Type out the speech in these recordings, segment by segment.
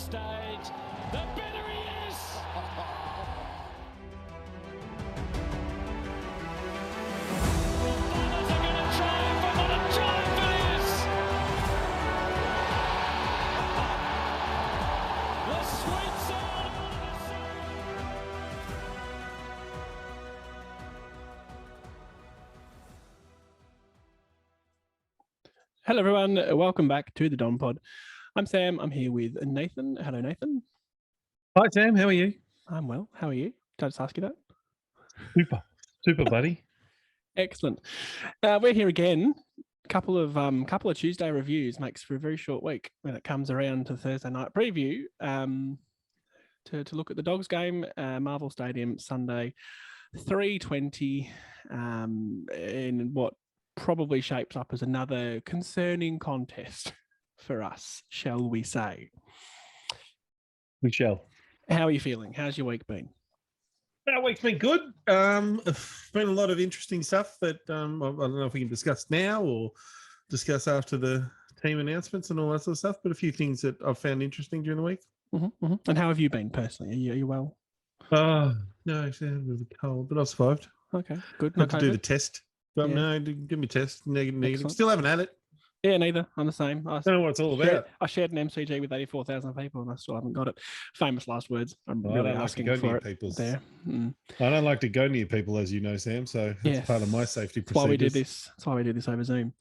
stage. The better he is! Bulldogs are going to triumph, and what a triumph it is! The sweet sound of the Hello everyone, welcome back to the Don Pod. I'm Sam, I'm here with Nathan. Hello Nathan. Hi Sam, how are you? I'm well, how are you? Did I just ask you that? Super buddy. Excellent. We're here again. Couple of Tuesday reviews makes for a very short week when it comes around to Thursday night preview to look at the Dogs game, Marvel Stadium, Sunday, 3:20, in what probably shapes up as another concerning contest for us, shall we say? We shall. How are you feeling? How's your week been? That week's been good. Been a lot of interesting stuff that I don't know if we can discuss now or discuss after the team announcements and all that sort of stuff, but a few things that I've found interesting during the week. Mm-hmm, mm-hmm. And how have you been personally? Are you well? No, actually I had a bit of a cold, but I survived. Okay, good. Had to do the test. But Yeah. no, give me a test. Negative. Excellent. Still haven't had it. Yeah, neither. I'm the same. I don't know what it's all about. I shared an MCG with 84,000 people and I still haven't got it. Famous last words. I'm I really don't like to asking go for near it people's. there. I don't like to go near people, as you know, Sam. So that's part of my safety procedures. That's why we do this. That's why we do this over Zoom.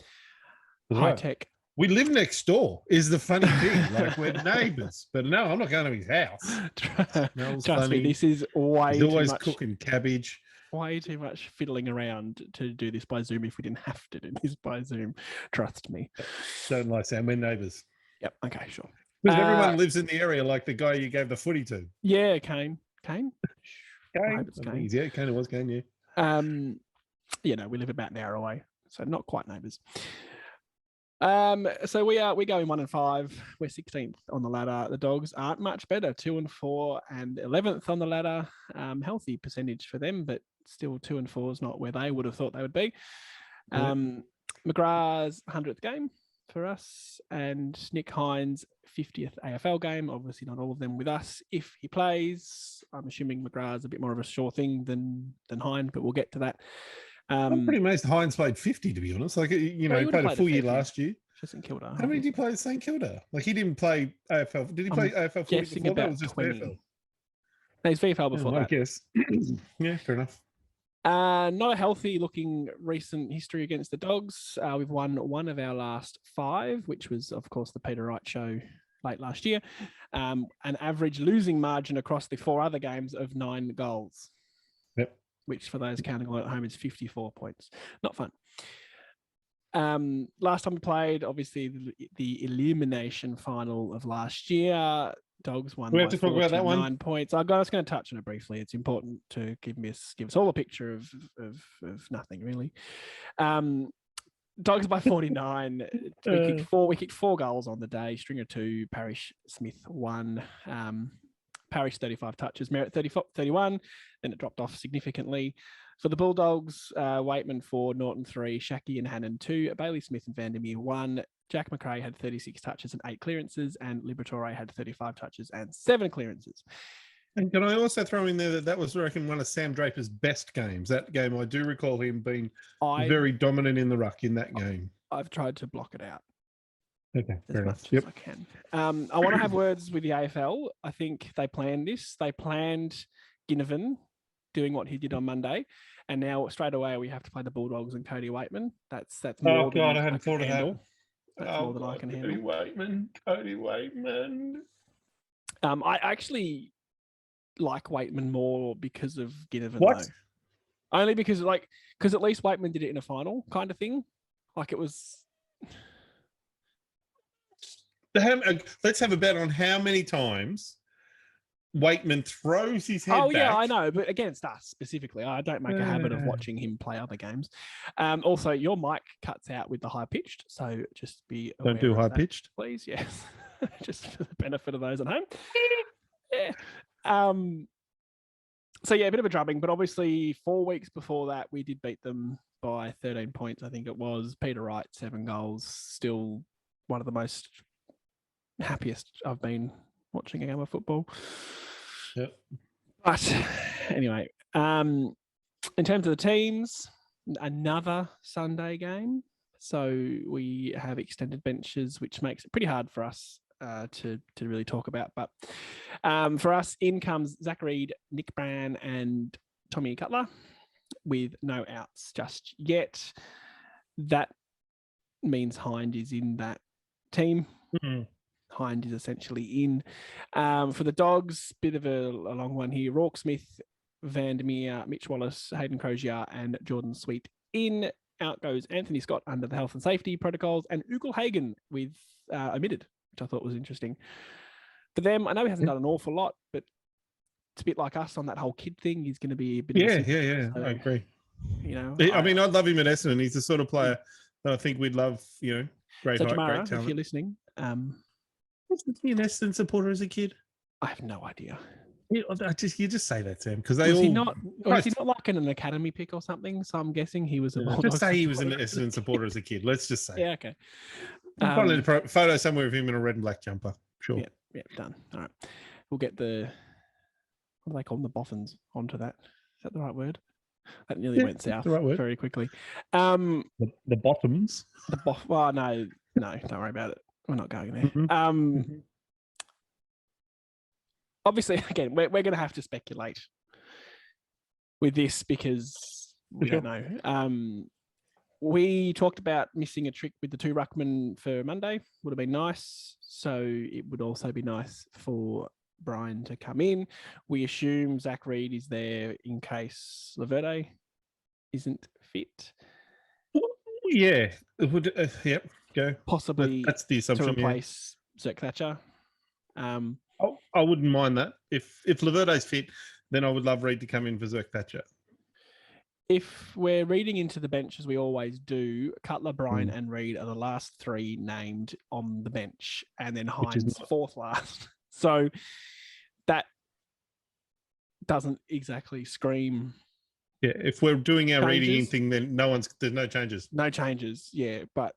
That's High right. tech. We live next door is the funny thing. Like we're neighbours. But no, I'm not going to his house. Trust funny. me, this is way He's too always much. Cooking cabbage. Way too much fiddling around to do this by Zoom if we didn't have to do this by Zoom. Trust me. Don't lie, Sam. We're neighbours. Yep. Okay, sure. Because everyone lives in the area, like the guy you gave the footy to. Yeah, Kane. I hope it's I Kane. think yeah, Kane. It was Kane, yeah. We live about an hour away, so not quite neighbours. So we're going 1 and 5. We're 16th on the ladder. The Dogs aren't much better, 2 and 4 and 11th on the ladder. Healthy percentage for them, but still 2 and 4 is not where they would have thought they would be. McGrath's 100th game for us, and Nick Hines' 50th AFL game. Obviously, not all of them with us. If he plays, I'm assuming McGrath's a bit more of a sure thing than Hines, but we'll get to that. I'm pretty amazed Hines played 50, to be honest. Like, he played a full year last year. For St Kilda. How many did he play at St Kilda? Like, he didn't play AFL. Did he play AFL footy before that? Was just 20. VFL? No, he's VFL before that. I guess. Yeah, fair enough. Not a healthy looking recent history against the Dogs. We've won 1 of our last 5, which was, of course, the Peter Wright show late last year. An average losing margin across the 4 other games of 9 goals. Yep. Which for those counting along at home is 54 points. Not fun. Last time we played, obviously, the elimination final of last year. Dogs won. We have to talk about that one. 9 points. I'm just going to touch on it briefly. It's important to give us all a picture of nothing really. Dogs by 49. We kicked 4 goals on the day. Stringer 2, Parrish Smith 1. Parrish 35 touches, Merritt 31. Then it dropped off significantly. For the Bulldogs, Waitman 4, Norton 3, Shaki and Hannon 2, Bailey Smith and Vandermeer 1. Jack McRae had 36 touches and 8 clearances, and Liberatore had 35 touches and 7 clearances. And can I also throw in there that was, I reckon, one of Sam Draper's best games. That game, I do recall him being very dominant in the ruck in that game. I've tried to block it out. Okay, as much as I can. I want to have words with the AFL. I think they planned this. They planned Ginnivan doing what he did on Monday, and now straight away we have to play the Bulldogs and Cody Waitman. That's more. Oh God, I hadn't thought of that. That's more than I can handle. Cody Waitman. I actually like Waitman more because of Ginnivan. What? Though. Only because at least Waitman did it in a final kind of thing. Like it was. Let's have a bet on how many times Waitman throws his head back. Oh, yeah, I know. But against us specifically, I don't make a habit of watching him play other games. Also, your mic cuts out with the high-pitched, so just be aware. Don't do high-pitched. Please, yes. Just for the benefit of those at home. Yeah. So, yeah, a bit of a drubbing, but obviously 4 weeks before that, we did beat them by 13 points, I think it was. Peter Wright, 7 goals, still one of the most happiest I've been watching a game of football. Yep. But anyway, in terms of the teams, another Sunday game. So we have extended benches, which makes it pretty hard for us to really talk about. But for us, in comes Zach Reed, Nick Brand, and Tommy Cutler with no outs just yet. That means Hind is in that team. Mm-hmm. Hind is essentially in. For the Dogs, bit of a long one here. Rourke Smith, Vandermeer, Mitch Wallace, Hayden Crozier, and Jordan Sweet in. Out goes Anthony Scott under the health and safety protocols, and Ugel Hagen with omitted, which I thought was interesting. For them, I know he hasn't done an awful lot, but it's a bit like us on that whole kid thing. He's going to be a bit of a So, I agree. You know, I mean, I'd love him at Essendon. He's the sort of player that I think we'd love, great so height, Jamara, great talent. if you're listening, Wasn't he an Essendon supporter as a kid? I have no idea. You just say that to him because Was he not like an academy pick or something? So I'm guessing he was a Bulldogs just say he was an supporter. Essendon supporter as a kid. Let's just say. Yeah, okay. Find a photo somewhere of him in a red and black jumper. Sure. Yeah, done. All right. We'll get what do they call them? The boffins onto that. Is that the right word? That nearly went south very quickly. The bottoms. Well, no, don't worry about it. We're not going there. Mm-hmm. Obviously, again, we're going to have to speculate with this because we don't know. We talked about missing a trick with the 2 ruckmen for Monday. Would have been nice. So it would also be nice for Brian to come in. We assume Zach Reed is there in case Laverde isn't fit. Yeah, it would. Yep, go. Possibly that's the assumption. To replace Zerk Thatcher. I wouldn't mind that. If Laverde's fit, then I would love Reed to come in for Zerk Thatcher. If we're reading into the bench as we always do, Cutler, Bryan, and Reed are the last 3 named on the bench, and then Hines 4th last. So that doesn't exactly scream. Yeah, if we're doing our reading in thing, then there's no changes. No changes, yeah, but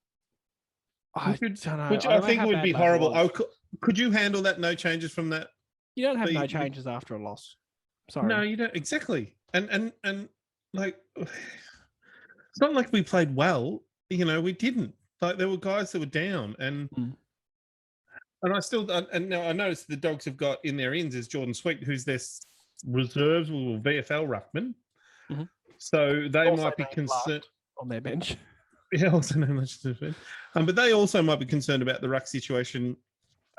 I don't know. Which I think would be horrible. Could you handle that? No changes from that? You don't have no changes after a loss. Sorry. No, you don't. Exactly. And like, it's not like we played well. We didn't. Like, there were guys that were down, and now I noticed the Dogs have got in their ins is Jordan Sweet, who's their reserves or VFL ruckman. Mm-hmm. So they also might be concerned on their bench. Yeah, also no much to defend. But they also might be concerned about the ruck situation,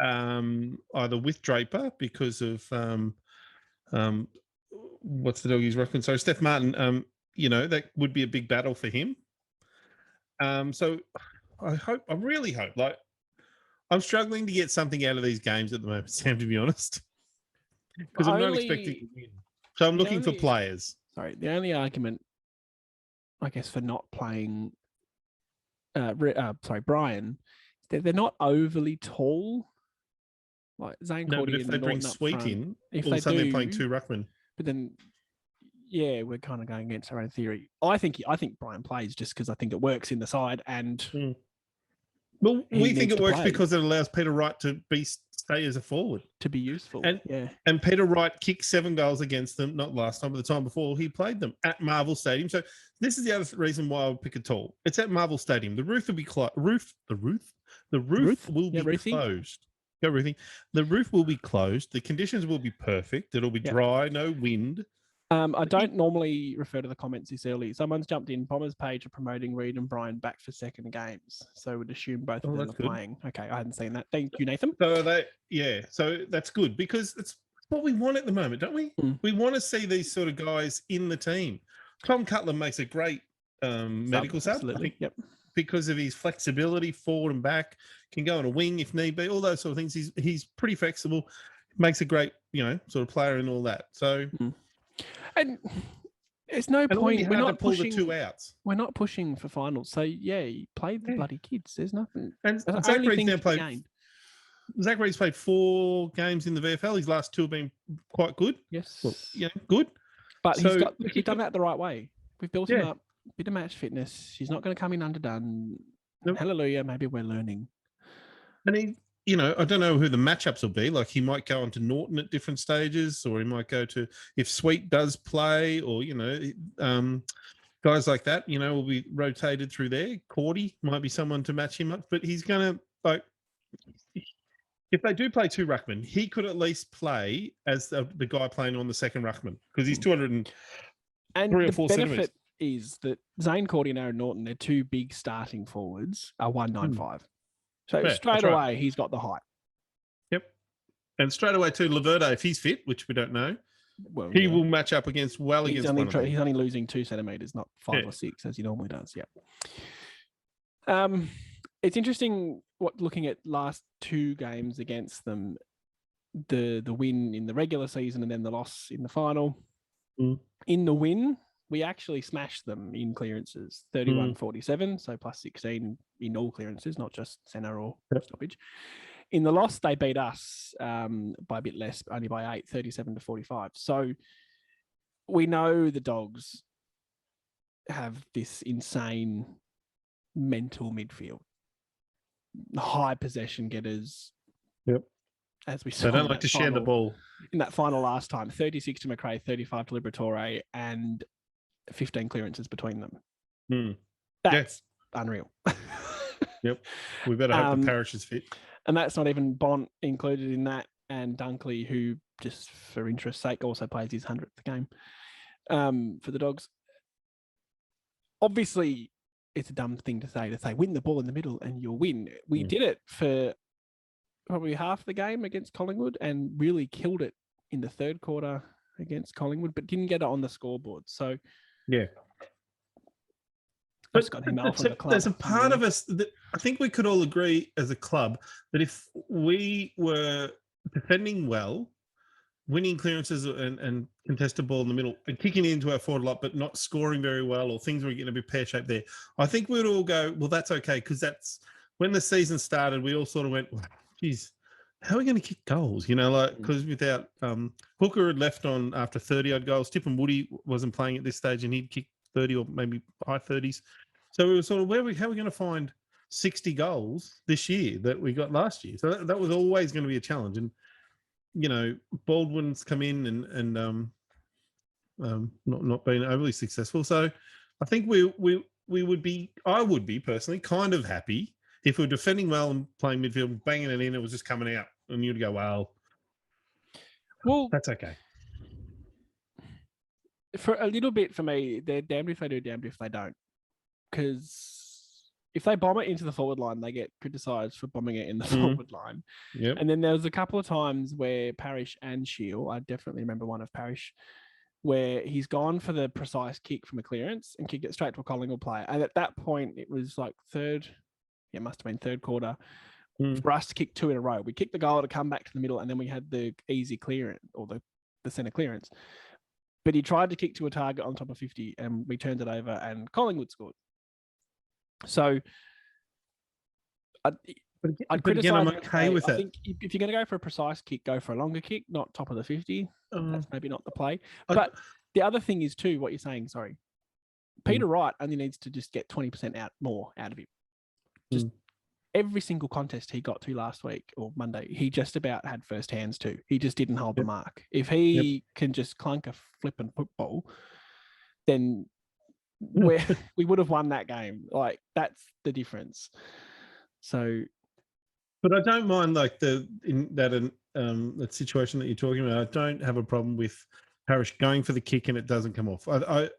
either with Draper because of what's the dog he's ruckman? So Steph Martin, that would be a big battle for him. So I really hope. Like, I'm struggling to get something out of these games at the moment, Sam, to be honest, because I'm not expecting to win. So I'm looking for players. Sorry, the only argument, I guess, for not playing. Brian, they're not overly tall. Like Zane Cordy, but if they bring Sweet in, all of a sudden they're playing 2 ruckmen. But then, yeah, we're kind of going against our own theory. I think Brian plays just because I think it works in the side, and well, we think it works because it allows Peter Wright to stay as a forward, to be useful. And Peter Wright kicked 7 goals against them, not last time, but the time before he played them at Marvel Stadium. So this is the other reason why I would pick a tall. It's at Marvel Stadium. The roof will be closed. The roof will be closed. Go, Ruthie. The roof will be closed. The conditions will be perfect. It'll be dry, no wind. I don't normally refer to the comments this early. Someone's jumped in. Bomber's page are promoting Reed and Brian back for second games. So would assume both of them are playing. Okay, I hadn't seen that. Thank you, Nathan. So that's good because it's what we want at the moment, don't we? We want to see these sort of guys in the team. Tom Cutler makes a great medical sub. Absolutely. Yep. Because of his flexibility, forward and back, can go on a wing if need be, all those sort of things. He's pretty flexible, makes a great, sort of player and all that. So, and there's no point. We're not pushing the 2 outs. We're not pushing for finals. So play the bloody kids. There's nothing. And Zach Reed's now played. Zach Reed's played 4 games in the VFL. His last 2 have been quite good. Yes. Well, good. But he's done that the right way. We've built him up. Bit of match fitness. She's not going to come in underdone. Nope. Hallelujah. Maybe we're learning. And I don't know who the matchups will be. Like he might go on to Norton at different stages, or he might go to if Sweet does play, or guys like that. Will be rotated through there. Cordy might be someone to match him up, but he's gonna if they do play two ruckmen, he could at least play as the guy playing on the second ruckman because he's 203 or 4 centimeters. Is that Zane Cordy and Aaron Norton, their two big starting forwards, are 195. So straight away, right. He's got the height. Yep. And straight away, too, Laverde, if he's fit, which we don't know, he will match up against one of them. He's only losing 2 centimeters, not 5 or 6, as he normally does. Yeah. It's interesting looking at last 2 games against them, the win in the regular season and then the loss in the final. In the win, we actually smashed them in clearances, 31-47, so plus 16 in all clearances, not just centre or stoppage. In the loss, they beat us by a bit less, only by 8, 37-45. So we know the Dogs have this insane mental midfield. High possession getters. Yep. As we saw. They don't like to share the ball. In that final last time, 36 to McRae, 35 to Liberatore, and 15 clearances between them. That's unreal. Yep. We better hope the Parish is fit. And that's not even Bont included in that, and Dunkley, who just for interest's sake also plays his 100th game for the Dogs. Obviously, it's a dumb thing to say win the ball in the middle and you'll win. We did it for probably half the game against Collingwood and really killed it in the third quarter against Collingwood, but didn't get it on the scoreboard. So yeah. There's a part of us that I think we could all agree as a club that if we were defending well, winning clearances and contested ball in the middle and kicking into our forward lot, but not scoring very well, or things were getting a bit pear-shaped there, I think we'd all go, well, that's okay, because that's when the season started, we all sort of went, well, geez, how are we going to kick goals? Because without Hooker had left on after 30-odd goals, Tip and Woody wasn't playing at this stage, and he'd kicked 30 or maybe high 30s. So we were sort of, how are we going to find 60 goals this year that we got last year? So that was always going to be a challenge. And, Baldwin's come in and not been overly successful. So I think we would be, I would be personally kind of happy if we were defending well and playing midfield, banging it in, it was just coming out. And you'd go, well, that's okay. For a little bit, for me, they're damned if they do, damned if they don't. Because if they bomb it into the forward line, they get criticised for bombing it in the forward line. Yep. And then there was a couple of times where Parrish and Shield, I definitely remember one of Parrish, where he's gone for the precise kick from a clearance and kicked it straight to a Collingwood player. And at that point, it was like third quarter, for us to kick 2 in a row. We kicked the goal to come back to the middle, and then we had the easy clearance, or the centre clearance. But he tried to kick to a target on top of 50, and we turned it over, and Collingwood scored. So I'd criticize. I'm okay with I it. think if you're going to go for a precise kick, go for a longer kick, not top of the 50. That's maybe not the play. But the other thing is too, what you're saying. Sorry, Peter Wright only needs to just get 20% more out of him. Just every single contest he got to last week or Monday, he just about had first hands too. He just didn't hold the mark. If he can just clunk a flipping football, then we would have won that game. Like, that's the difference. So, but I don't mind that situation that you're talking about. I don't have a problem with Parrish going for the kick and it doesn't come off.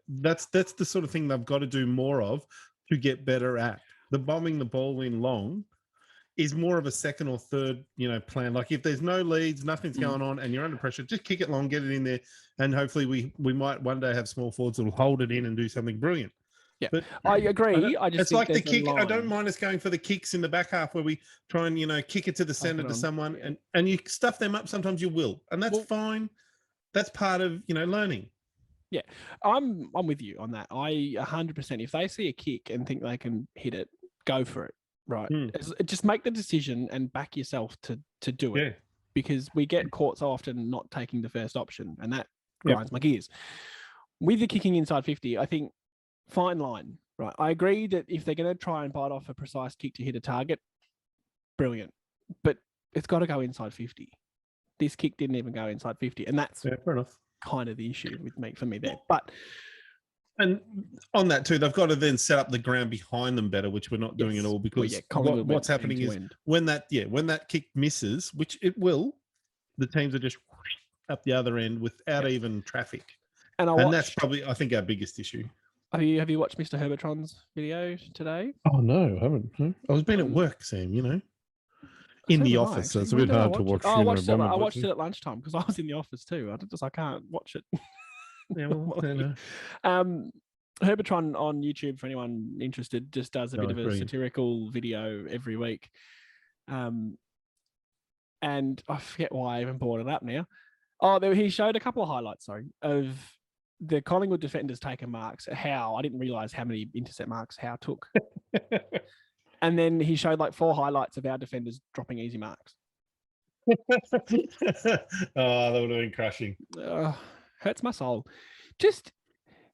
That's the sort of thing they've got to do more of to get better at. The bombing the ball in long is more of a second or third, plan. Like if there's no leads, nothing's going on, and you're under pressure, just kick it long, get it in there, and hopefully we might one day have small forwards that'll hold it in and do something brilliant. Yeah, but I agree. It's like the kick. I don't mind us going for the kicks in the back half where we try and kick it to the center to someone, and you stuff them up. Sometimes you will, and that's fine. That's part of learning. Yeah, I'm with you on that. I 100%. If they see a kick and think they can hit it, go for it. Right. Just make the decision and back yourself to do it. Because we get caught so often not taking the first option, and that grinds my gears. With the kicking inside 50, I think fine line. Right. I agree that if they're going to try and bite off a precise kick to hit a target, brilliant. But it's got to go inside 50. This kick didn't even go inside 50, and that's fair enough. kind of the issue for me there. But and on that too, they've got to then set up the ground behind them better, which we're not doing at all, because what's happening is when that kick misses, which it will, the teams are just up the other end without even traffic, and that's probably, I think, our biggest issue. Have you watched Mr. Herbertron's video today? Oh no, I haven't. No. I was been at work, Sam. In the office, so it's a bit hard to watch. I watched it at lunchtime because I was in the office too. I can't watch it. Yeah, well, Herbertron on YouTube, for anyone interested, just does a bit of a satirical video every week. And I forget why I even brought it up now. He showed a couple of highlights, of the Collingwood defenders taking marks. I didn't realise how many intercept marks Howe took. And then he showed like 4 highlights of our defenders dropping easy marks. That would have been crushing. Hurts my soul. Just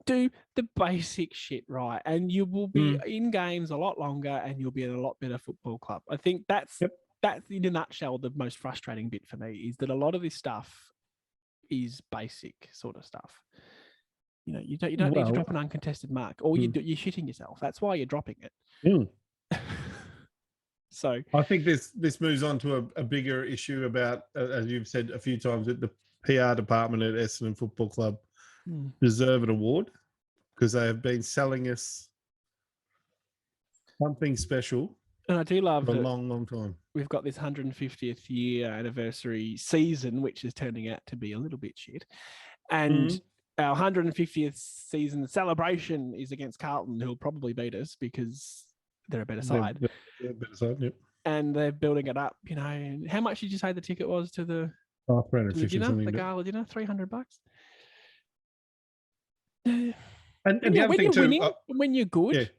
do the basic shit right, and you will be in games a lot longer, and you'll be in a lot better football club. I think that's in a nutshell the most frustrating bit for me, is that a lot of this stuff is basic sort of stuff. You don't need to drop an uncontested mark, or you're shitting yourself. That's why you're dropping it. So I think this moves on to a bigger issue about, as you've said a few times, that the PR department at Essendon Football Club deserve an award, because they have been selling us something special. And I do love for a long time. We've got this 150th year anniversary season, which is turning out to be a little bit shit. And our 150th season celebration is against Carlton, who'll probably beat us because they're a better side. They're a better side, yep. And they're building it up. How much did you say the ticket was to the $350 the gala dinner? $300. And the other thing too, when you're good,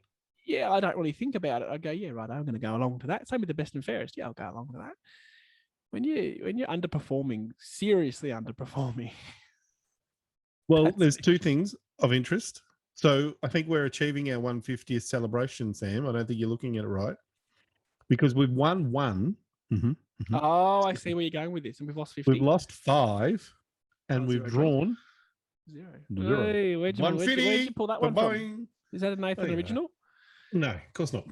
I don't really think about it. I go, yeah, right, I'm going to go along to that. Same with the best and fairest. Yeah, I'll go along to that. When you're underperforming, seriously underperforming. Well, there's 2 things of interest. So I think we're achieving our 150th celebration, Sam. I don't think you're looking at it right, because we've won 1. Oh, I see where you're going with this, and we've lost 50. We've lost 5, and we've drawn 0. 0. Hey, where'd you pull that one from? Is that a Nathan original? No, of course not.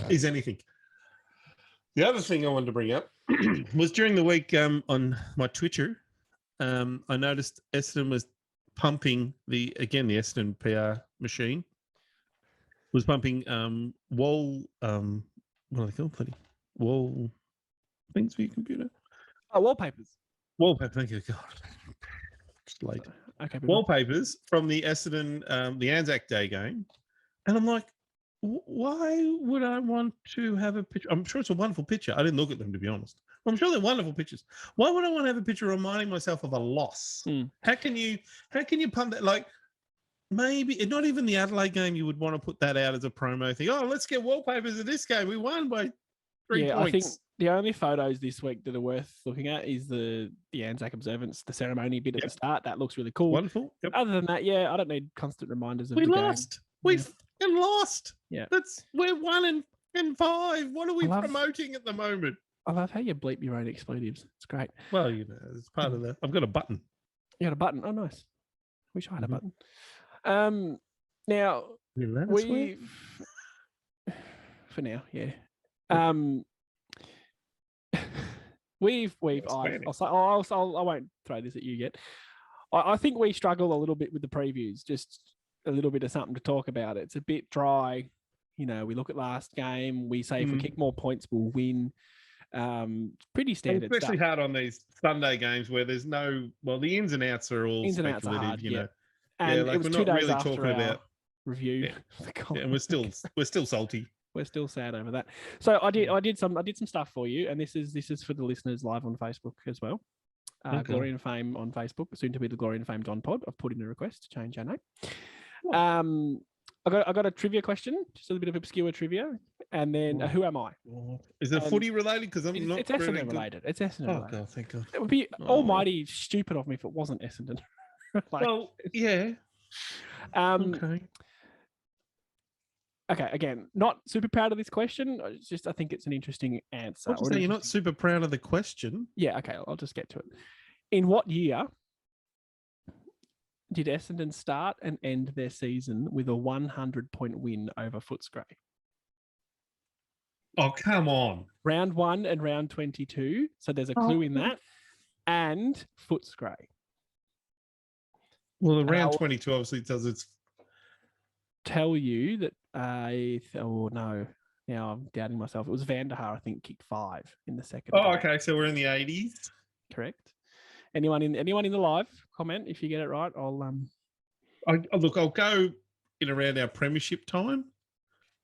Is anything. The other thing I wanted to bring up was during the week on my Twitter, I noticed Essendon was pumping the Essendon PR machine was pumping wall what are they called? Wall things for your computer. Oh, wallpapers. Wallpaper, thank you. God. Just late. Okay. Wallpapers from the Essendon the Anzac Day game. And I'm like, why would I want to have a picture? I'm sure it's a wonderful picture. I didn't look at them, to be honest. I'm sure they're wonderful pictures. Why would I want to have a picture reminding myself of a loss? How can you pump that? Like, maybe not even the Adelaide game, you would want to put that out as a promo thing. Oh, let's get wallpapers of this game. We won by 3 points. I think the only photos this week that are worth looking at is the Anzac observance, the ceremony bit at the start. That looks really cool. Wonderful. Yep. Other than that, I don't need constant reminders of we the lost. Game. We fucking lost. Yeah. We're 1 and 5. What are we promoting at the moment? I love how you bleep your own expletives. It's great. Well, it's part of that. I've got a button. You got a button? Oh, nice. Wish I had a button. Now we for now, yeah. I won't throw this at you yet. I think we struggle a little bit with the previews. Just a little bit of something to talk about. It's a bit dry. We look at last game. We say if we kick more points, we'll win. Pretty standard. Especially hard on these Sunday games where there's the ins and outs are all speculative. Are hard, you know. And like it was we're 2 not days really after talking our about review. And we're still salty. We're still sad over that. So I did some stuff for you, and this is for the listeners live on Facebook as well. Glory and Fame on Facebook, soon to be the Glory and Fame Don Pod. I've put in a request to change our name. I got a trivia question, just a bit of obscure trivia, and then who am I? Is it footy related? Because I'm not. It's Essendon related. It's Essendon related. Oh God, thank God. It would be almighty stupid of me if it wasn't Essendon. Well, yeah. Okay. Okay, again, not super proud of this question. It's just I think it's an interesting answer. What you say? You're not super proud of the question. Yeah, okay, I'll just get to it. In what year did Essendon start and end their season with a 100-point win over Footscray? Oh, come on. Round 1 and round 22. So there's a clue in that. And Footscray. Well, the round 22 obviously does its. Tell you that no. Now I'm doubting myself. It was Vanderhaar, I think, kicked 5 in the second. Oh, okay. So we're in the 80s. Correct. Anyone in the live comment, if you get it right, I'll I'll go in around our premiership time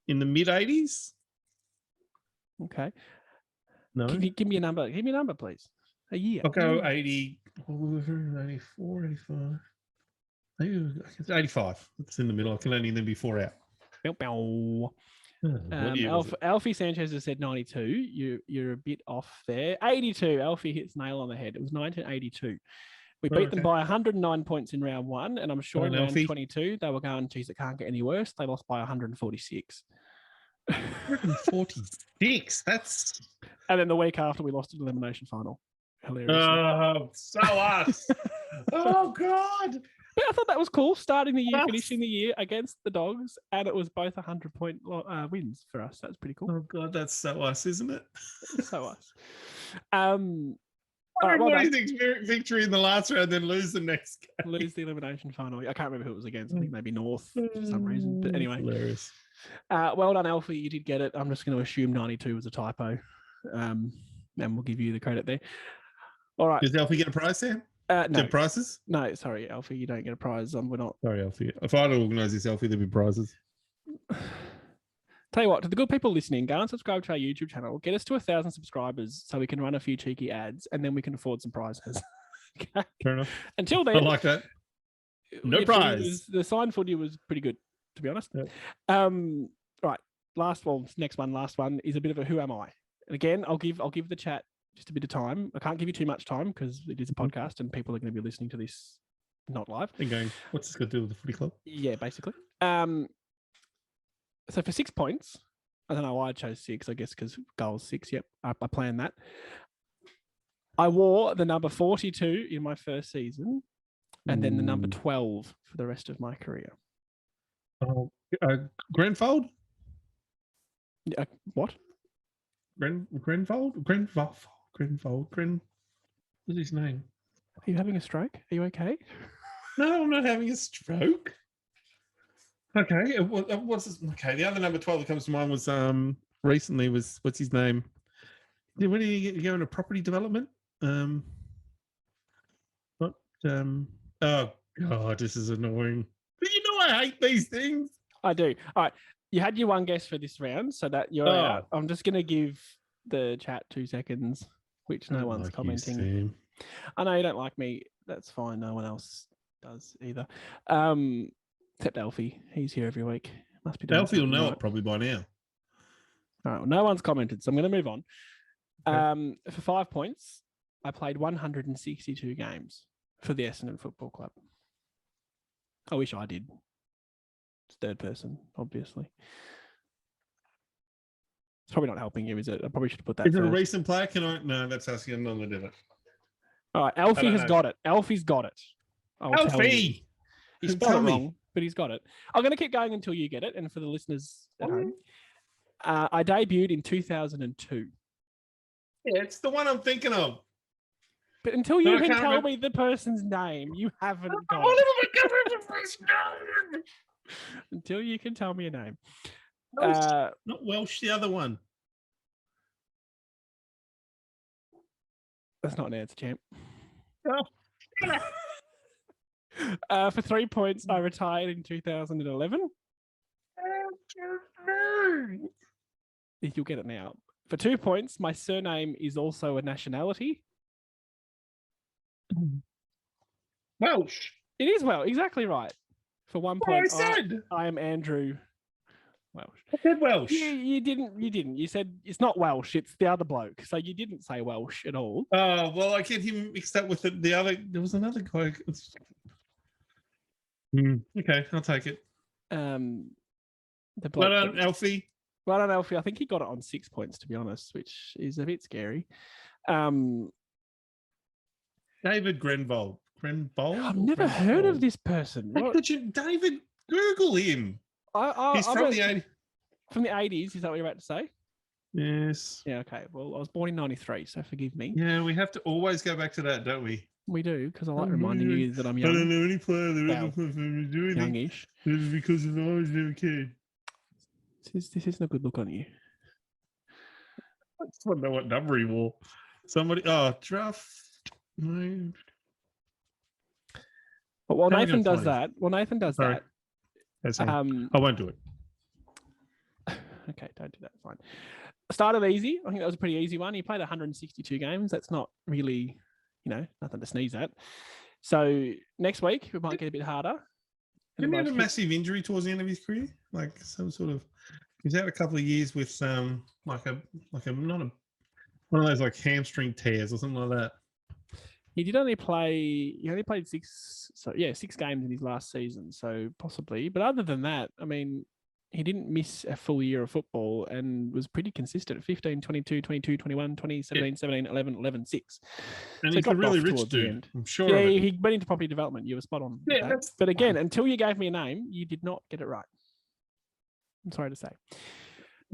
in the mid 80s. Okay. No. Give me a number. Give me a number, please. A year. I'll go 80, 84, 85. 85. It's in the middle. I can only then be 4 out. Alfie Sanchez has said 92. You're a bit off there. 82. Alfie hits nail on the head. It was 1982. We beat them by 109 points in round 1, and I'm sure in round 22 they were going, geez, it can't get any worse. They lost by 146. 146. That's. And then the week after, we lost an elimination final. Hilarious. Oh, so us. Oh God. But I thought that was cool. Starting the year, finishing the year against the Dogs, and it was both 100-point wins for us. That's pretty cool. Oh God, that's so us, isn't it? So us. Victory in the last round, then lose the next game. Lose the elimination final. I can't remember who it was against. I think maybe North for some reason. But anyway. Hilarious. Well done, Alfie. You did get it. I'm just going to assume 92 was a typo. And we'll give you the credit there. All right. Does Alfie get a prize there? No. Prizes? No, sorry, Alfie, you don't get a prize. We're not. Sorry, Alfie. If I'd organise this, Alfie, there'd be prizes. Tell you what, to the good people listening, go and subscribe to our YouTube channel. Get us to 1,000 subscribers so we can run a few cheeky ads, and then we can afford some prizes. Okay? Fair enough. Until then, I like that. No prize. The signed footy was pretty good, to be honest. Yep. Right. Last one is a bit of a who am I? And again, I'll give the chat just a bit of time. I can't give you too much time because it is a podcast and people are going to be listening to this not live. And going, what's this got to do with the footy club? Yeah, basically. So for 6 points, I don't know why I chose 6, I guess because goals 6. Yep, I planned that. I wore the number 42 in my first season and then the number 12 for the rest of my career. Grenfold? What? Grenfold? What's his name? Are you having a stroke? Are you okay? No, I'm not having a stroke. Okay, what's this? Okay, the other number 12 that comes to mind was recently was what's his name? When did he go into property development? Oh God, this is annoying. But you know I hate these things. I do. All right. You had your one guess for this round, so that you're out. I'm just gonna give the chat 2 seconds, which no one's commenting. I know you don't like me. That's fine. No one else does either. Except Alfie. He's here every week. Must be doing Alfie will know right. it probably by now. All right. Well, no one's commented, so I'm going to move on. Okay. For 5 points, I played 162 games for the Essendon Football Club. I wish I did. It's third person, obviously. It's probably not helping you, is it? I probably should have put that. Is it first. a recent player? No, that's asking another did it. All right, Alfie has got it. Alfie's got it. Alfie! He spelled it wrong, but he's got it. I'm going to keep going until you get it. And for the listeners at home, I debuted in 2002. Yeah, it's the one I'm thinking of. But until you can tell me the person's name, you haven't got it. Until you can tell me a name. Not Welsh, the other one. That's not an answer, champ. Oh. For 3 points, I retired in 2011. You'll get it now. For 2 points, my surname is also a nationality. Welsh. It is Welsh, exactly right. For 1 point, said. I am Andrew Welsh. I said Welsh. You didn't. You said it's not Welsh, it's the other bloke. So you didn't say Welsh at all. Oh, well, I get him mixed up with the other. There was another guy. Okay, I'll take it. The Well bloke. done, Alfie. Well done, Alfie. I think he got it on 6 points, to be honest, which is a bit scary. David Grenvold. I've never heard of this person. How What? could you, David? Google him. He's from the 80s. From the 80s, is that what you're about to say? Yes. Yeah, okay. Well, I was born in 93, so forgive me. Yeah, we have to always go back to that, don't we? We do, because I like reminding you that I'm young. I don't know any player that Well, ever do anything. Youngish. Because of always never cared. This isn't a good look on you. I just want to know what number he wore. Draft. No. But while How are you Nathan gonna does find that, Sorry. That's all. I won't do it. Okay, don't do that. Fine. Started easy. I think that was a pretty easy one. He played 162 games. That's not really, nothing to sneeze at. So next week we might get a bit harder. Didn't he have a massive injury towards the end of his career? Like some sort of, he's had a couple of years with one of those like hamstring tears or something like that. He only played 6 games in his last season, so possibly. But other than that, I mean, he didn't miss a full year of football and was pretty consistent. 15, 22, 22, 21, 20, 17, 17, 11, 11, 6. And so he's a really rich dude. I'm sure. Yeah, he went into property development. You were spot on. Yeah, but again, until you gave me a name, you did not get it right. I'm sorry to say.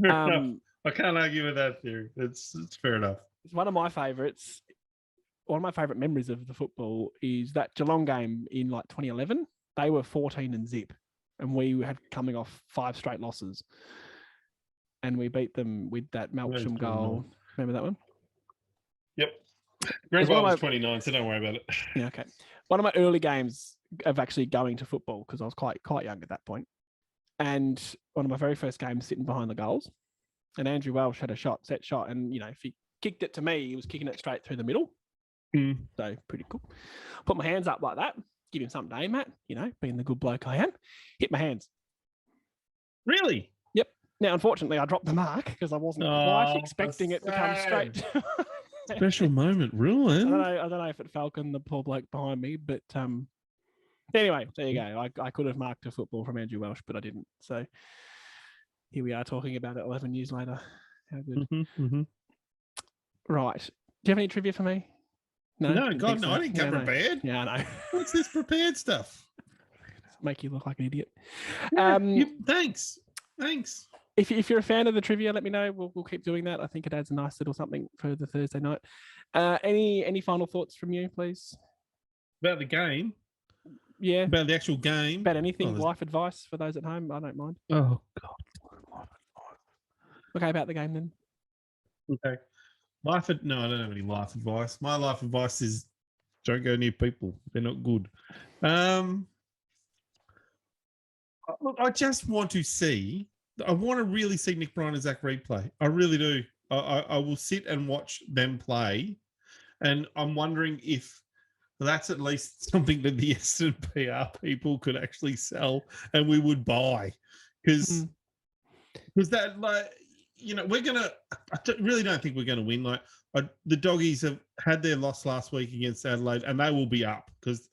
I can't argue with that theory. It's fair enough. It's one of my favourites. One of my favourite memories of the football is that Geelong game in like 2011. They were 14 and zip, and we had coming off 5 straight losses, and we beat them with that Melksham goal. Remember that one? Yep. Grenville was 29, so don't worry about it. Yeah, okay. One of my early games of actually going to football, because I was quite young at that point, and one of my very first games sitting behind the goals, and Andrew Welsh had a set shot, and if he kicked it to me, he was kicking it straight through the middle. So pretty cool. Put my hands up like that, give him something to aim at, being the good bloke I am. Hit my hands. Really? Yep. Now, unfortunately, I dropped the mark because I wasn't quite expecting it to come straight. Special moment, ruined. I don't know if it falconed the poor bloke behind me, but anyway, there you go. I could have marked a football from Andrew Welsh, but I didn't. So here we are talking about it 11 years later. How good. Right. Do you have any trivia for me? No, God, no. I didn't come prepared. Yeah, I know. What's this prepared stuff? Make you look like an idiot. Yeah, thanks. If you're a fan of the trivia, let me know. We'll keep doing that. I think it adds a nice little something for the Thursday night. Any final thoughts from you, please? About the game? Yeah. About the actual game? About anything? Life advice for those at home? I don't mind. Oh, God. Okay, about the game then. Okay. No, I don't have any life advice. My life advice is don't go near people. They're not good. Look, I just want to see. I want to really see Nick Bryan and Zach Reid play. I really do. I will sit and watch them play, and I'm wondering if that's at least something that the Essendon PR people could actually sell, and we would buy, because that we're gonna. Really don't think we're gonna win. Like the Doggies have had their loss last week against Adelaide, and they will be up because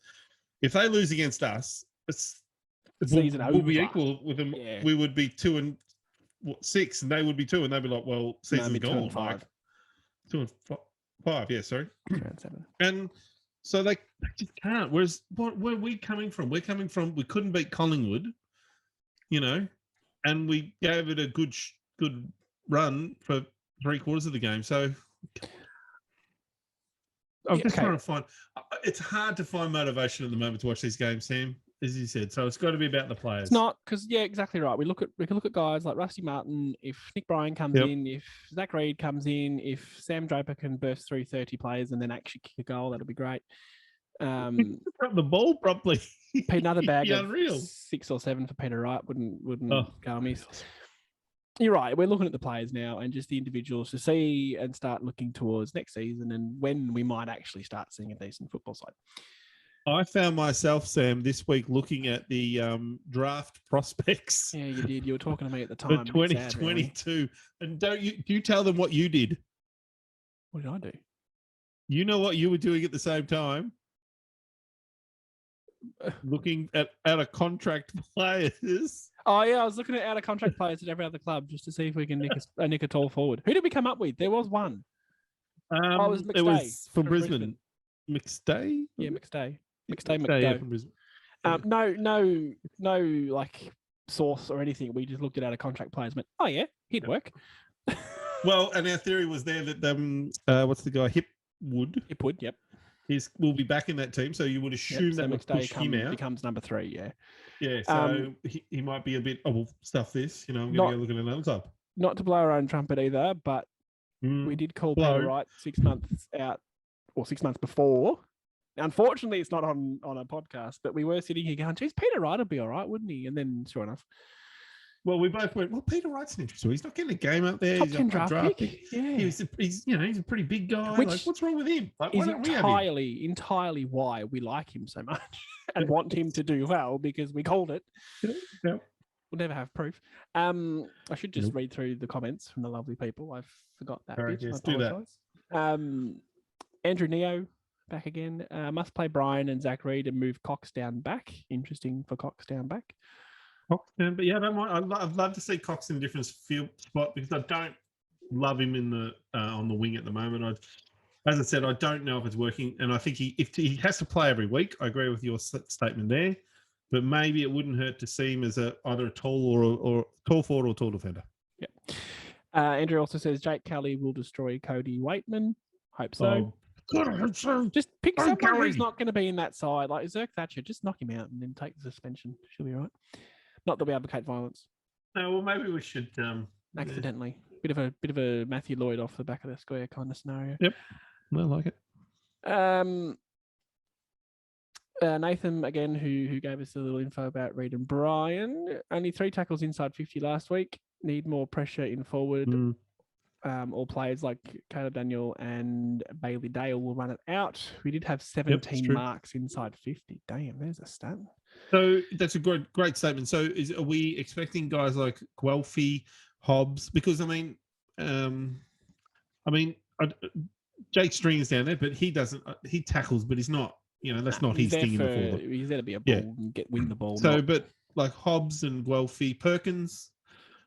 if they lose against us, we'll be equal with them. Yeah. We would be 2 and 6, and they would be 2, and they'd be like, "Well, season's gone." 2 and 5. 2 and 5. Yeah, sorry. 7. And so they just can't. Whereas, where are we coming from? We're coming from we couldn't beat Collingwood, and we gave it a good run for 3/4 of the game. So I'm just trying to find. It's hard to find motivation at the moment to watch these games, Sam. As you said, so it's got to be about the players. It's not because exactly right. We can look at guys like Rusty Martin. If Nick Bryan comes in, if Zach Reid comes in, if Sam Draper can burst through 30 players and then actually kick a goal, that'll be great. Drop the ball properly. Another bag of unreal. 6 or 7 for Peter Wright wouldn't go amiss. You're right. We're looking at the players now and just the individuals to see and start looking towards next season and when we might actually start seeing a decent football side. I found myself, Sam, this week looking at the draft prospects. Yeah, you did. You were talking to me at the time. For 2022. And do you tell them what you did? What did I do? You know what you were doing at the same time? Looking at a contract players. Oh yeah, I was looking at out of contract players at every other club just to see if we can nick a tall forward. Who did we come up with? There was one. It was It McStay was from Brisbane. McStay? Yeah, McStay. McStay, McDo. yeah, from Brisbane. No, like source or anything. We just looked at out of contract players and went, oh yeah, he'd work. Well, and our theory was there that what's the guy? Hipwood. Hipwood, yep. Will be back in that team, so you would assume that would push him out. Becomes number 3, yeah. Yeah, so he might be a bit, well, stuff this, I'm going to go look at another club. Not to blow our own trumpet either, but we did call Peter Wright 6 months out, or 6 months before. Unfortunately, it's not on a podcast, but we were sitting here going, geez, Peter Wright would be all right, wouldn't he? And then, sure enough. Well, we both went, well, Peter Wright's an interesting. He's not getting a game up there. Top 10 draft pick. Yeah. He's a pretty big guy. Like, what's wrong with him? Like, is entirely why we like him so much and want him to do well, because we called it. Yep. We'll never have proof. I should just read through the comments from the lovely people. I forgot that bit. Yes, do that. Andrew Neo back again. Must play Brian and Zach Reed and move Cox down back. Interesting for Cox down back. But yeah, I don't mind. I'd love to see Cox in a different field spot, because I don't love him in the on the wing at the moment. As I said, I don't know if it's working, and I think if he has to play every week, I agree with your statement there. But maybe it wouldn't hurt to see him as either a tall or tall forward or tall defender. Yeah. Andrew also says Jake Kelly will destroy Cody Waitman. Hope so. God, I hope so. Just pick someone who's not going to be in that side, like Zerk Thatcher. Just knock him out and then take the suspension. She'll be all right. Not that we advocate violence. No, well, maybe we should. Accidentally, bit of a Matthew Lloyd off the back of the square kind of scenario. Yep, I like it. Nathan again, who gave us a little info about Reed and Brian. Only 3 tackles inside 50 last week. Need more pressure in forward. All players like Caleb Daniel and Bailey Dale will run it out. We did have 17 marks inside 50. Damn, there's a stat. So that's a great statement. So are we expecting guys like Guelphy, Hobbs? Because Jake String's down there, but he doesn't. He tackles, but he's not. That's not his thing in the forward. He's there to be a ball and win the ball. So, but like Hobbs and Guelphy, Perkins,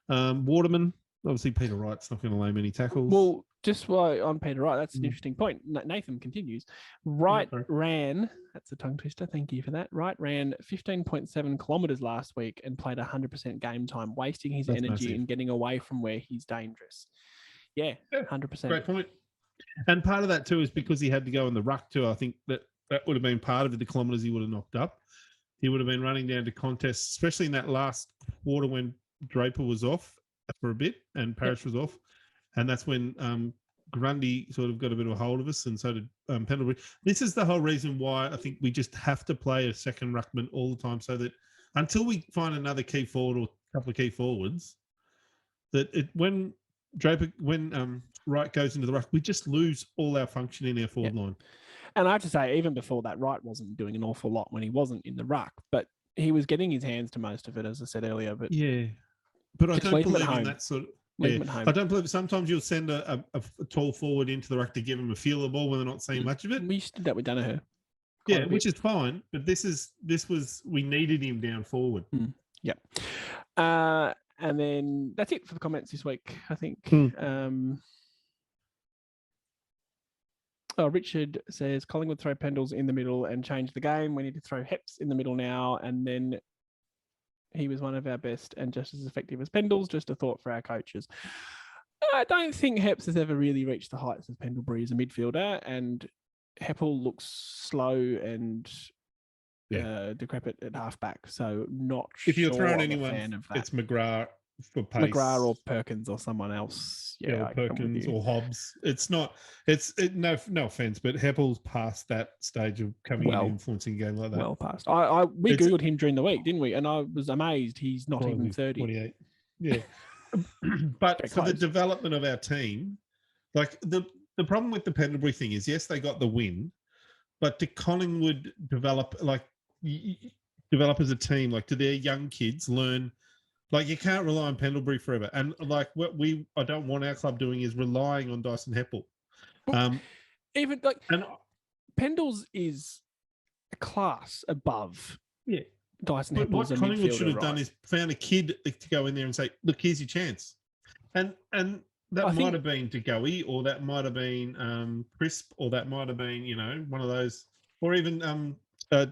Waterman. Obviously, Peter Wright's not going to lay many tackles. Well, just on Peter Wright, that's an interesting point. Nathan continues. Wright ran, that's a tongue twister, thank you for that. Wright ran 15.7 kilometres last week and played 100% game time, wasting his energy and getting away from where he's dangerous. Yeah, 100%. Great point. And part of that too is because he had to go in the ruck too. I think that would have been part of it, the kilometres he would have knocked up. He would have been running down to contests, especially in that last quarter when Draper was off for a bit and Parrish was off, and that's when Grundy sort of got a bit of a hold of us, and so did Pendlebury. This is the whole reason why I think we just have to play a second ruckman all the time, so that until we find another key forward or a couple of key forwards, when Wright goes into the ruck, we just lose all our function in our forward line. And I have to say, even before that, Wright wasn't doing an awful lot when he wasn't in the ruck, but he was getting his hands to most of it, as I said earlier. But but I don't believe in that sort of. I don't believe. Sometimes you'll send a tall forward into the ruck to give him a feel of the ball when they're not seeing much of it. We used to do that with Danaher. Which is fine. But we needed him down forward. Yep. And then that's it for the comments this week, I think. Richard says Collingwood throw Pendles in the middle and change the game. We need to throw Heps in the middle now, and then he was one of our best and just as effective as Pendles. Just a thought for our coaches. I don't think Heps has ever really reached the heights of Pendlebury as a midfielder, and Heppel looks slow and decrepit at halfback. So not if you're sure throwing I'm anyone, a fan of that. It's McGrath for pace. McGrath or Perkins or someone else. Or Perkins or Hobbs. It's not. No offense, but Heppel's past that stage of coming in and influencing a game like that. Well past. We googled him during the week, didn't we? And I was amazed he's not even 30. 28. Yeah. But for the development of our team, like the problem with the Pendlebury thing is, yes, they got the win, but to Collingwood develop as a team, like do their young kids learn. Like, you can't rely on Pendlebury forever. And, like, what I don't want our club doing is relying on Dyson Heppel. Even, like, Pendles is a class above Dyson But what Heppel's a Collingwood should midfielder, have done right? is found a kid to go in there and say, "Look, here's your chance," and that I might think- have been DeGoey, or that might have been Crisp, or that might have been one of those, or even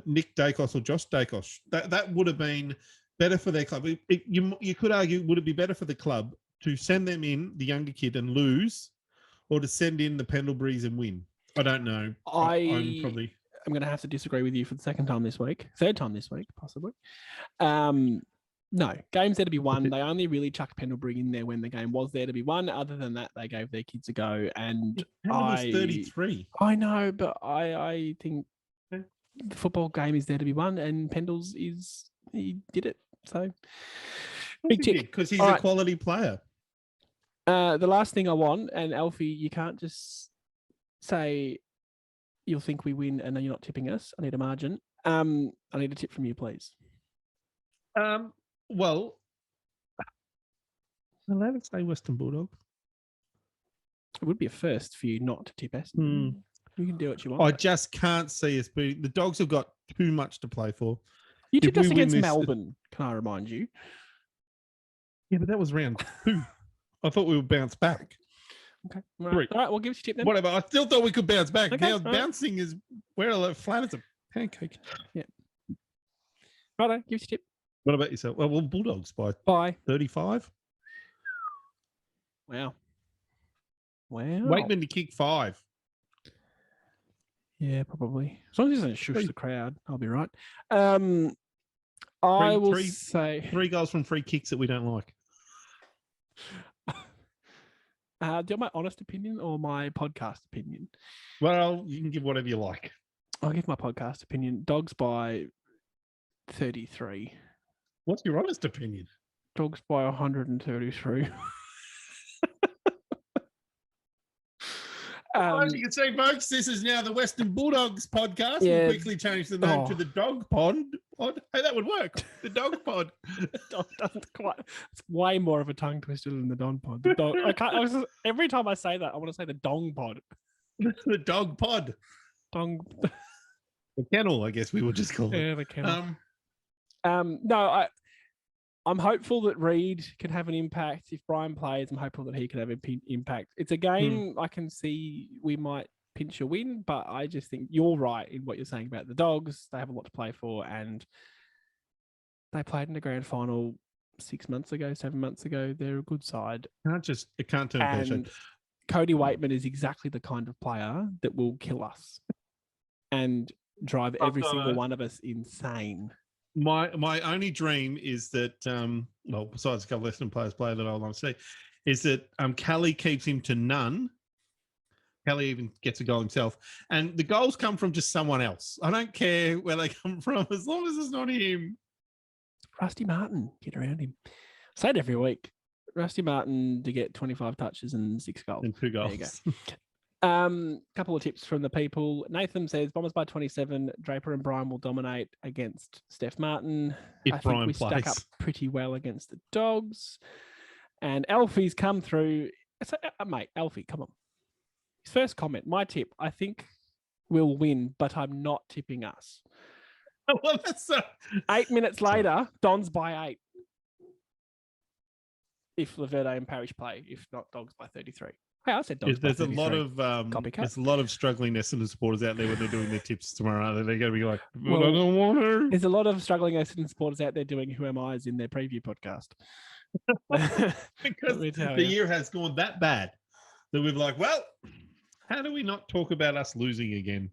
Nick Dacos or Josh Dacos. That would have been better for their club. You could argue, would it be better for the club to send them in, the younger kid, and lose, or to send in the Pendleburys and win? I don't know. I'm probably. I'm going to have to disagree with you for the third time this week, possibly. No, game's there to be won. They only really chucked Pendlebury in there when the game was there to be won. Other than that, they gave their kids a go. And Pendlebury's 33. I know, but I think the football game is there to be won, and Pendles he did it. So big tick, because he's All a right. quality player. The last thing I want, and Alfie, you can't just say you'll think we win and then you're not tipping us. I need a margin. I need a tip from you, please. Well, I'm allowed to say Western Bulldogs. It would be a first for you not to tip Essendon. You can do what you want. I just can't see us beating. The Dogs have got too much to play for. You if tipped we us win against this- Melbourne, can I remind you? Yeah, but that was round 2. I thought we would bounce back. Okay. Three. All right, we'll give us your tip then. Whatever. I still thought we could bounce back. Okay, Now all right. bouncing is where flat as a pancake. Righto, give us your tip. What about yourself? Well, Bulldogs by Bye. 35. Wow. Wakeman to kick 5. Yeah, probably. As long as he doesn't shush the crowd, I'll be right. I will say 3 goals from free kicks that we don't like. do you want my honest opinion or my podcast opinion? Well, you can give whatever you like. I'll give my podcast opinion. Dogs by 33. What's your honest opinion? Dogs by 133. As you can see, folks, this is now the Western Bulldogs podcast. Yeah. We quickly changed the name to the Dog Pond. Hey, that would work. The Dog Pod. Dog doesn't quite. It's way more of a tongue twister than the Don Pod. The dog, every time I say that, I want to say the Dong Pod. The Dog Pod. Dong. The kennel, I guess we would just call it. Yeah, the kennel. No, I'm hopeful that Reed can have an impact. If Brian plays, I'm hopeful that he can have an impact. It's a game I can see we might pinch a win, but I just think you're right in what you're saying about the Dogs. They have a lot to play for, and they played in the grand final 7 months ago. They're a good side. It can't turn pear And shape. Cody Waitman is exactly the kind of player that will kill us and drive every single one of us insane. My only dream is that, well, besides a couple of Essendon players play that I want to see, is that Kelly keeps him to none. Kelly even gets a goal himself. And the goals come from just someone else. I don't care where they come from, as long as it's not him. Rusty Martin, get around him. I say it every week. Rusty Martin to get 25 touches and 6 goals. And 2 goals. There you go. Couple of tips from the people. Nathan says Bombers by 27. Draper and Brian will dominate against Steph Martin. If I think Brian we plays. stuck up pretty well against the Dogs. And Alfie's come through. Mate, Alfie, come on. His first comment, my tip, I think we'll win, but I'm not tipping us. Well, that's 8 minutes later, Don's by 8. If Laverde and Parish play, if not Dogs by 33. Hey, I said Dogs by there's 33. there's a lot of struggling Essendon supporters out there when they're doing their tips tomorrow. They're going to be like, Well, I don't want to. There's a lot of struggling Essendon supporters out there doing Who Am I's in their preview podcast. Because Let me tell the you. year has gone that bad that we're like, well, how do we not talk about us losing again?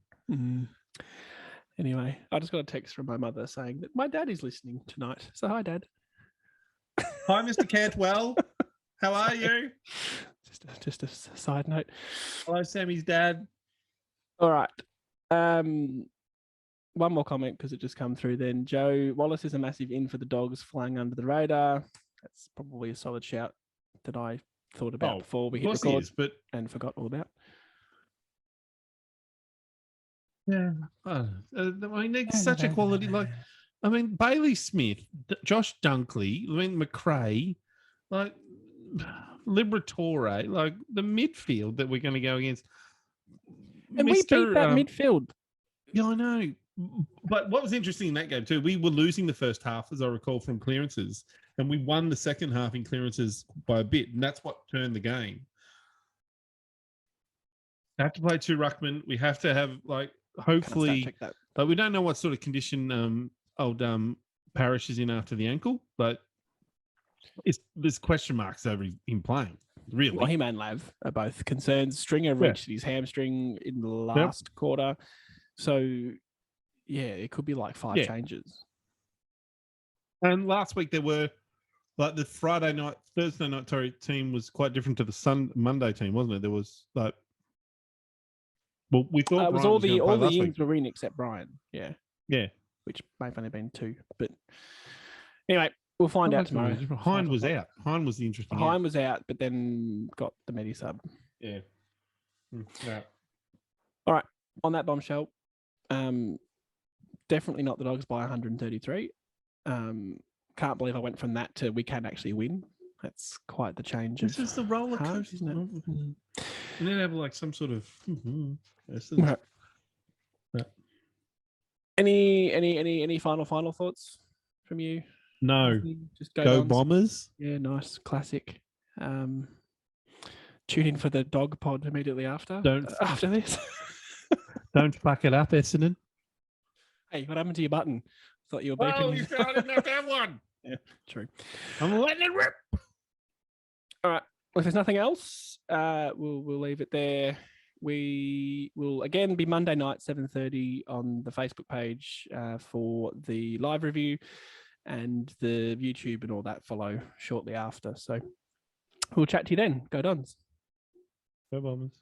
Anyway, I just got a text from my mother saying that my dad is listening tonight. So hi, Dad. Hi, Mr. Cantwell. How are you? Just a side note. Hello, Sammy's dad. All right. One more comment because it just come through then. Joe Wallace is a massive in for the Dogs, flying under the radar. That's probably a solid shout that I thought about before we hit record and forgot all about. Yeah. I mean, it's such a quality. Bailey Smith, Josh Dunkley, McRae, Liberatore, the midfield that we're going to go against. And we beat that midfield. Yeah, I know. But what was interesting in that game too, we were losing the first half, as I recall, from clearances, and we won the second half in clearances by a bit, and that's what turned the game. We have to play 2 ruckman. We have to have hopefully, check that. we don't know what sort of condition old Parrish is in after the ankle, but there's question marks over him playing. Really, Well, him and Lav are both concerns. Stringer reached his hamstring in the last quarter, so yeah, it could be like 5 changes. And last week there were the Thursday night team was quite different to the Monday team, wasn't it? There was we thought it was Brian all the last ins week. were in except Brian. Yeah, which may have only been 2, but anyway, we'll find out tomorrow. Hine was out. Hine was the interesting. Hine was out, but then got the Medi sub. Yeah. Yeah. All right. On that bombshell, definitely not the Dogs by 133. Can't believe I went from that to we can actually win. That's quite the change. This is the roller coaster, isn't it? And then have some sort of. Right. Any final thoughts from you? No. Just go Bombers. Yeah, nice classic. Tune in for the dog pod immediately after this. Don't fuck it up, Essendon. Hey, what happened to your button? Thought you were beeping. Oh, you said I didn't have to have one. Yeah, true. I'm letting it rip. All right. Well, if there's nothing else, we'll leave it there. We will again be Monday night, 7:30 on the Facebook page for the live review, and the YouTube and all that follow shortly after. So we'll chat to you then. Go Dons. Go Bombers.